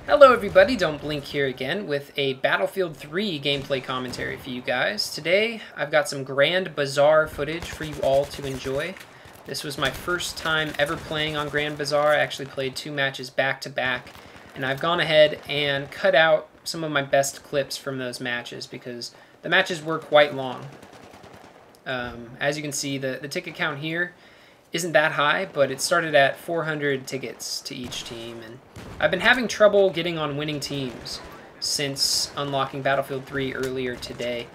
Hello everybody, Don't Blink here again with a Battlefield 3 gameplay commentary for you guys. Today I've got some Grand Bazaar footage for you all to enjoy. This was my first time ever playing on Grand Bazaar. I actually played 2 matches back to back, and I've gone ahead and cut out some of my best clips from those matches because the matches were quite long. As you can see, the ticket count here isn't that high, but it started at 400 tickets to each team, and I've been having trouble getting on winning teams since unlocking Battlefield 3 earlier today.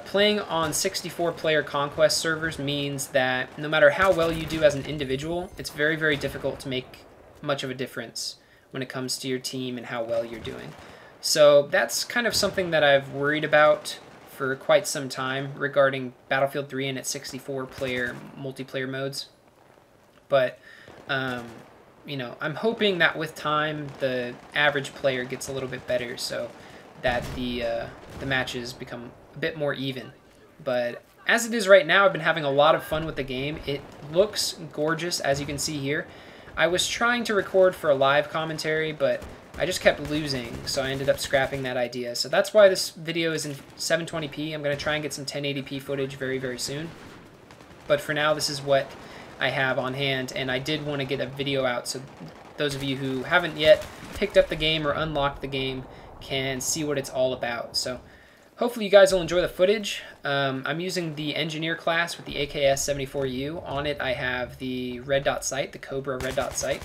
Playing on 64-player Conquest servers means that no matter how well you do as an individual, it's very, very difficult to make much of a difference when it comes to your team and how well you're doing. So that's kind of something that I've worried about for quite some time regarding Battlefield 3 and its 64-player multiplayer modes. But, you know, I'm hoping that with time the average player gets a little bit better so that the matches become a bit more even. But as it is right now, I've been having a lot of fun with the game. It looks gorgeous, as you can see here. I was trying to record for a live commentary, but I just kept losing, so I ended up scrapping that idea. So that's why this video is in 720p. I'm going to try and get some 1080p footage very, very soon. But for now, this is what I have on hand, and I did want to get a video out so those of you who haven't yet picked up the game or unlocked the game can see what it's all about. So hopefully you guys will enjoy the footage. I'm using the engineer class with the AKS-74U. On it I have the red dot sight, the Cobra red dot sight,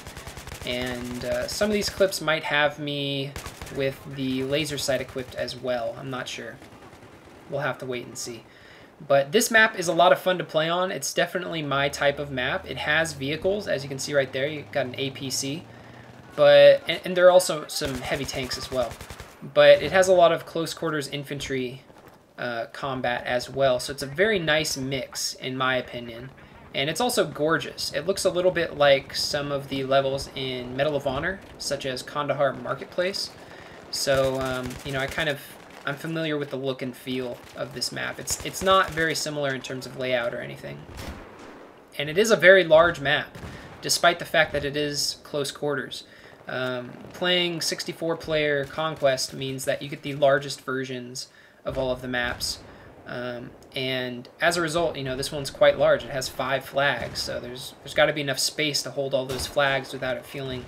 and some of these clips might have me with the laser sight equipped as well. I'm not sure. We'll have to wait and see. But this map is a lot of fun to play on. It's definitely my type of map. It has vehicles, as you can see right there. You've got an APC, but and there are also some heavy tanks as well. But it has a lot of close quarters infantry combat as well. So it's a very nice mix, in my opinion. And it's also gorgeous. It looks a little bit like some of the levels in Medal of Honor, such as Kandahar Marketplace. So, you know, I'm familiar with the look and feel of this map. It's not very similar in terms of layout or anything. And it is a very large map, despite the fact that it is close quarters. Playing 64-player Conquest means that you get the largest versions of all of the maps. And as a result, you know, this one's quite large. It has 5 flags, so there's got to be enough space to hold all those flags without it feeling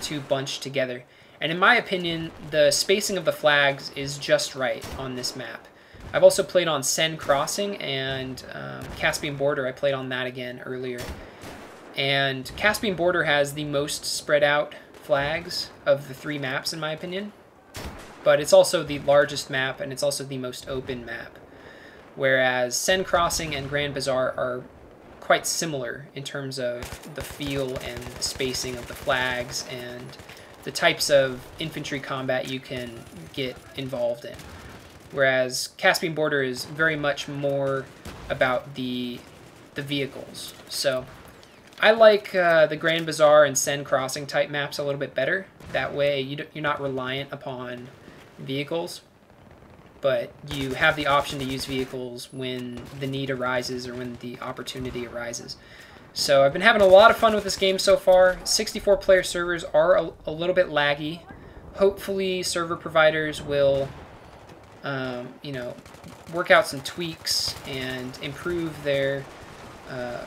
too bunched together. And in my opinion, the spacing of the flags is just right on this map. I've also played on Sen Crossing and Caspian Border. I played on that again earlier. And Caspian Border has the most spread out flags of the 3 maps, in my opinion. But it's also the largest map, and it's also the most open map. Whereas Sen Crossing and Grand Bazaar are quite similar in terms of the feel and the spacing of the flags and the types of infantry combat you can get involved in. Whereas Caspian Border is very much more about the vehicles. So I like the Grand Bazaar and Sen Crossing type maps a little bit better. That way you're not reliant upon vehicles, but you have the option to use vehicles when the need arises or when the opportunity arises. So I've been having a lot of fun with this game so far. 64-player servers are a little bit laggy. Hopefully server providers will, you know, work out some tweaks and improve their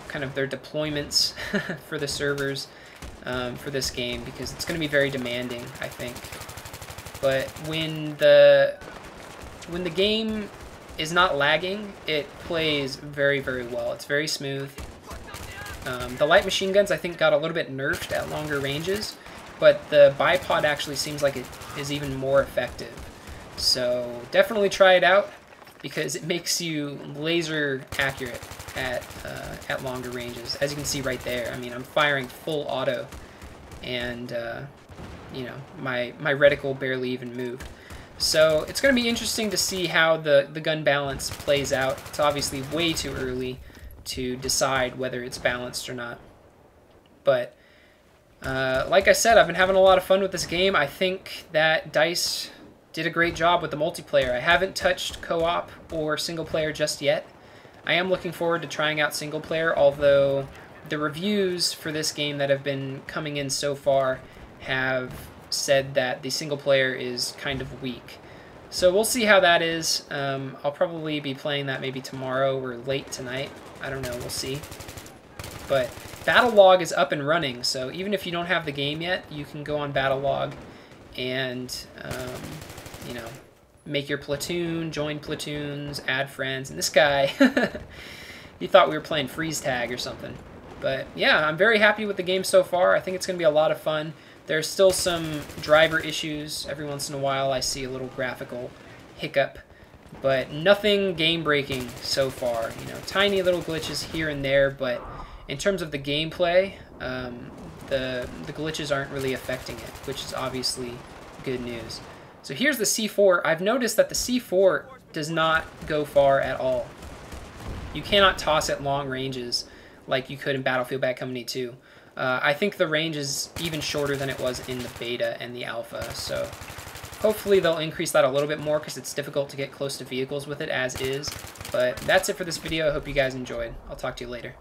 kind of their deployments for the servers for this game, because it's going to be very demanding, I think. But when the game is not lagging, it plays very, very well. It's very smooth. The light machine guns, I think, got a little bit nerfed at longer ranges, but the bipod actually seems like it is even more effective. So definitely try it out, because it makes you laser accurate at longer ranges. As you can see right there, I mean, I'm firing full auto, and you know, my reticle barely even moved. So it's going to be interesting to see how the gun balance plays out. It's obviously way too early to decide whether it's balanced or not. But like I said, I've been having a lot of fun with this game. I think that DICE did a great job with the multiplayer. I haven't touched co-op or single player just yet. I am looking forward to trying out single player, although the reviews for this game that have been coming in so far have said that the single player is kind of weak. So we'll see how that is. I'll probably be playing that maybe tomorrow or late tonight. I don't know, we'll see. But Battle Log is up and running, so even if you don't have the game yet, you can go on Battle Log and, you know, make your platoon, join platoons, add friends. And this guy, he thought we were playing freeze tag or something. But yeah, I'm very happy with the game so far. I think it's going to be a lot of fun. There's still some driver issues. Every once in a while I see a little graphical hiccup, but nothing game-breaking so far. You know, tiny little glitches here and there, but in terms of the gameplay, the glitches aren't really affecting it, which is obviously good news. So here's the C4. I've noticed that the C4 does not go far at all. You cannot toss at long ranges like you could in Battlefield Bad Company 2. I think the range is even shorter than it was in the beta and the alpha, so hopefully they'll increase that a little bit more because it's difficult to get close to vehicles with it as is. But that's it for this video. I hope you guys enjoyed. I'll talk to you later.